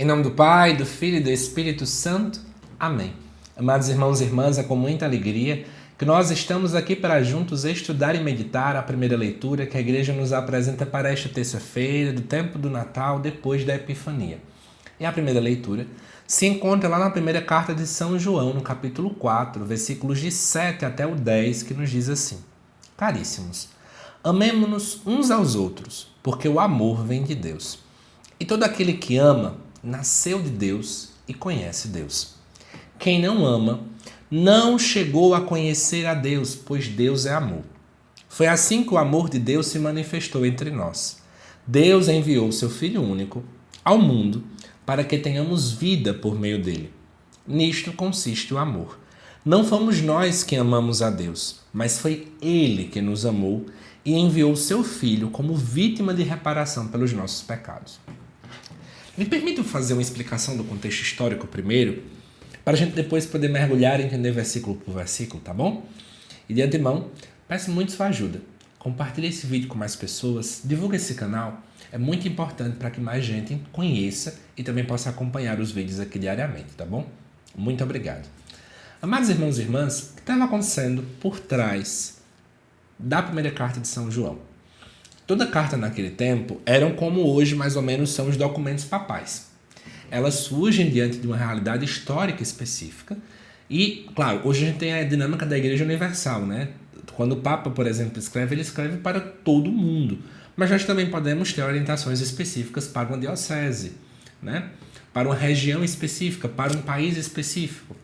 Em nome do Pai, do Filho e do Espírito Santo. Amém. Amados irmãos e irmãs, é com muita alegria que nós estamos aqui para juntos estudar e meditar a primeira leitura que a igreja nos apresenta para esta terça-feira, do tempo do Natal, depois da Epifania. E a primeira leitura se encontra lá na primeira carta de São João, no capítulo 4, versículos de 7 até o 10, que nos diz assim: Caríssimos, amemo-nos uns aos outros, porque o amor vem de Deus. E todo aquele que ama, nasceu de Deus e conhece Deus. Quem não ama, não chegou a conhecer a Deus, pois Deus é amor. Foi assim que o amor de Deus se manifestou entre nós. Deus enviou seu Filho único ao mundo para que tenhamos vida por meio dele. Nisto consiste o amor. Não fomos nós que amamos a Deus, mas foi Ele que nos amou e enviou seu Filho como vítima de reparação pelos nossos pecados. Me permita fazer uma explicação do contexto histórico primeiro, para a gente depois poder mergulhar e entender versículo por versículo, tá bom? E de antemão, peço muito sua ajuda. Compartilhe esse vídeo com mais pessoas, divulgue esse canal. É muito importante para que mais gente conheça e também possa acompanhar os vídeos aqui diariamente, tá bom? Muito obrigado. Amados irmãos e irmãs, o que estava acontecendo por trás da primeira carta de São João? Toda carta naquele tempo eram como hoje mais ou menos são os documentos papais. Elas surgem diante de uma realidade histórica específica e, claro, hoje a gente tem a dinâmica da Igreja Universal, né? Quando o Papa, por exemplo, escreve, ele escreve para todo mundo. Mas nós também podemos ter orientações específicas para uma diocese, né? Para uma região específica, para um país específico.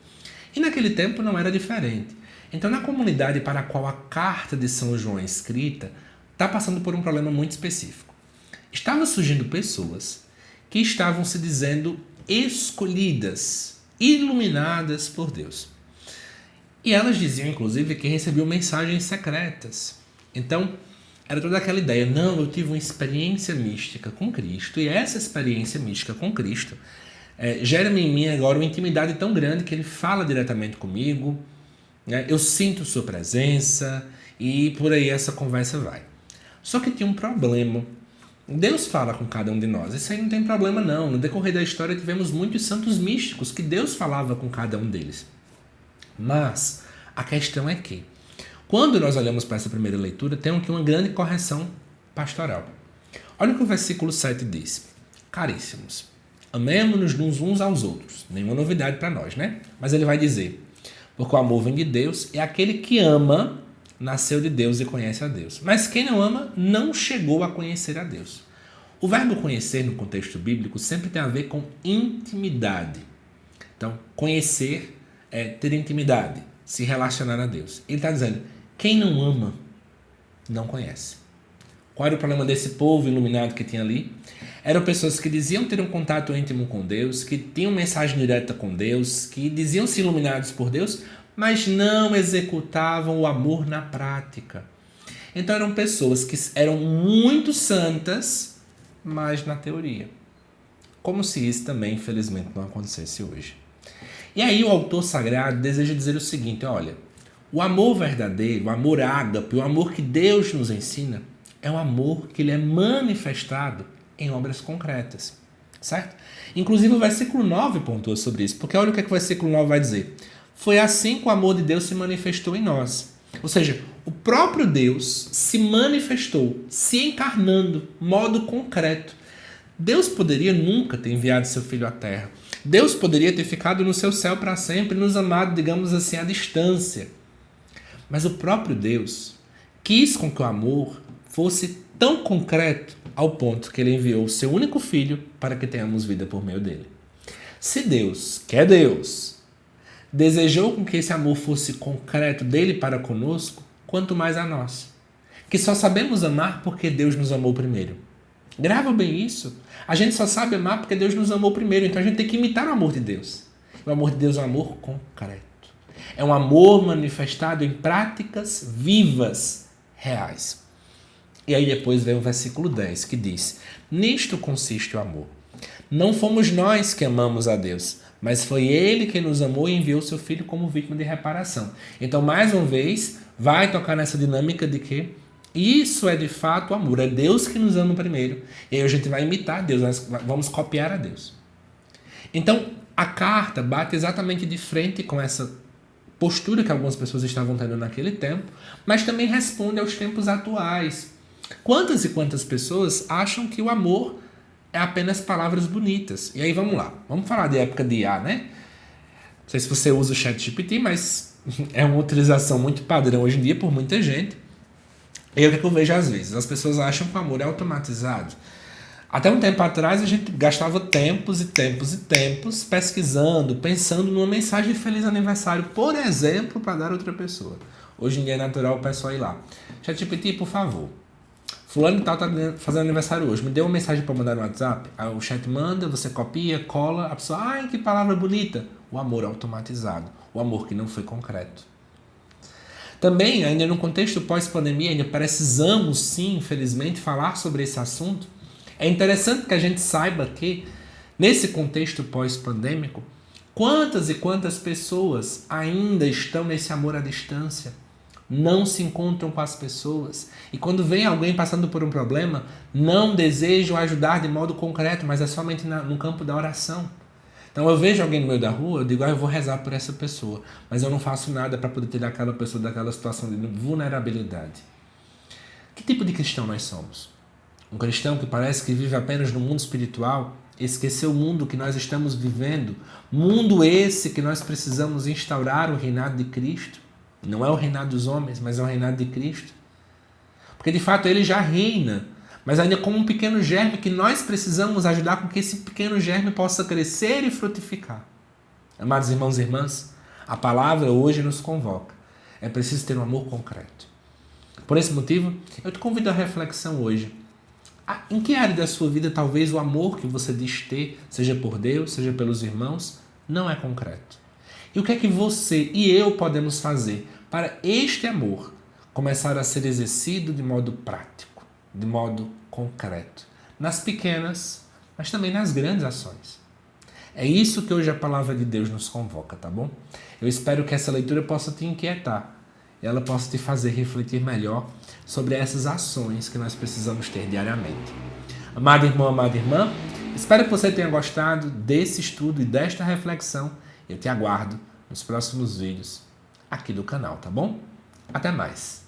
E naquele tempo não era diferente. Então, na comunidade para a qual a carta de São João é escrita, está passando por um problema muito específico. Estavam surgindo pessoas que estavam se dizendo escolhidas, iluminadas por Deus. E elas diziam, inclusive, que recebiam mensagens secretas. Então, era toda aquela ideia, não, eu tive uma experiência mística com Cristo, e essa experiência mística com Cristo gera em mim agora uma intimidade tão grande que Ele fala diretamente comigo, né? Eu sinto Sua presença, e por aí essa conversa vai. Só que tinha um problema. Deus fala com cada um de nós. Isso aí não tem problema não. No decorrer da história tivemos muitos santos místicos que Deus falava com cada um deles. Mas a questão é que, quando nós olhamos para essa primeira leitura, tem aqui uma grande correção pastoral. Olha o que o versículo 7 diz. Caríssimos, amemo-nos uns aos outros. Nenhuma novidade para nós, né? Mas ele vai dizer, porque o amor vem de Deus e aquele que ama nasceu de Deus e conhece a Deus. Mas quem não ama não chegou a conhecer a Deus. O verbo conhecer no contexto bíblico sempre tem a ver com intimidade. Então, conhecer é ter intimidade, se relacionar a Deus. Ele está dizendo, quem não ama, não conhece. Qual era o problema desse povo iluminado que tinha ali? Eram pessoas que diziam ter um contato íntimo com Deus, que tinham mensagem direta com Deus, que diziam se iluminados por Deus, mas não executavam o amor na prática. Então eram pessoas que eram muito santas, mas na teoria. Como se isso também, infelizmente, não acontecesse hoje. E aí o autor sagrado deseja dizer o seguinte, olha, o amor verdadeiro, o amor ágape, o amor que Deus nos ensina, é um amor que ele é manifestado em obras concretas, certo? Inclusive o versículo 9 pontua sobre isso, porque olha o que o versículo 9 vai dizer. Foi assim que o amor de Deus se manifestou em nós. Ou seja, o próprio Deus se manifestou, se encarnando, modo concreto. Deus poderia nunca ter enviado seu Filho à Terra. Deus poderia ter ficado no seu céu para sempre, nos amado, digamos assim, à distância. Mas o próprio Deus quis com que o amor fosse tão concreto ao ponto que Ele enviou o seu único Filho para que tenhamos vida por meio dele. Se Deus, que é Deus, desejou com que esse amor fosse concreto dele para conosco, quanto mais a nós, que só sabemos amar porque Deus nos amou primeiro. Grava bem isso. A gente só sabe amar porque Deus nos amou primeiro, então a gente tem que imitar o amor de Deus. O amor de Deus é um amor concreto. É um amor manifestado em práticas vivas, reais. E aí depois vem o versículo 10, que diz, nisto consiste o amor. Não fomos nós que amamos a Deus, mas foi Ele que nos amou e enviou seu Filho como vítima de reparação. Então, mais uma vez, vai tocar nessa dinâmica de que isso é de fato o amor. É Deus que nos ama primeiro. E aí a gente vai imitar Deus, nós vamos copiar a Deus. Então, a carta bate exatamente de frente com essa postura que algumas pessoas estavam tendo naquele tempo, mas também responde aos tempos atuais. Quantas e quantas pessoas acham que o amor é apenas palavras bonitas? E aí vamos lá, vamos falar de época de IA, né? Não sei se você usa o ChatGPT, mas é uma utilização muito padrão hoje em dia por muita gente. E é o que eu vejo às vezes, as pessoas acham que o amor é automatizado. Até um tempo atrás a gente gastava tempos e tempos e tempos pesquisando, pensando numa mensagem de feliz aniversário, por exemplo, para dar a outra pessoa. Hoje em dia é natural o pessoal ir lá. ChatGPT, por favor. Fulano tal tá fazendo aniversário hoje. Me deu uma mensagem para mandar no WhatsApp. Aí o chat manda, você copia, cola. A pessoa, ai, que palavra bonita. O amor automatizado. O amor que não foi concreto. Também, ainda no contexto pós-pandemia, ainda precisamos sim, infelizmente, falar sobre esse assunto. É interessante que a gente saiba que, nesse contexto pós-pandêmico, quantas e quantas pessoas ainda estão nesse amor à distância, não se encontram com as pessoas, e quando vem alguém passando por um problema, não desejam ajudar de modo concreto, mas é somente no campo da oração. Então eu vejo alguém no meio da rua, eu digo, eu vou rezar por essa pessoa, mas eu não faço nada para poder tirar aquela pessoa daquela situação de vulnerabilidade. Que tipo de cristão nós somos? Um cristão que parece que vive apenas no mundo espiritual, esqueceu o mundo que nós estamos vivendo, mundo esse que nós precisamos instaurar o reinado de Cristo. Não é o reinado dos homens, mas é o reinado de Cristo. Porque de fato ele já reina, mas ainda como um pequeno germe que nós precisamos ajudar com que esse pequeno germe possa crescer e frutificar. Amados irmãos e irmãs, a palavra hoje nos convoca. É preciso ter um amor concreto. Por esse motivo, eu te convido à reflexão hoje. Em que área da sua vida talvez o amor que você diz ter, seja por Deus, seja pelos irmãos, não é concreto? E o que é que você e eu podemos fazer para este amor começar a ser exercido de modo prático, de modo concreto, nas pequenas, mas também nas grandes ações? É isso que hoje a palavra de Deus nos convoca, tá bom? Eu espero que essa leitura possa te inquietar e ela possa te fazer refletir melhor sobre essas ações que nós precisamos ter diariamente. Amado irmão, amada irmã, espero que você tenha gostado desse estudo e desta reflexão. Eu te aguardo nos próximos vídeos aqui do canal, tá bom? Até mais!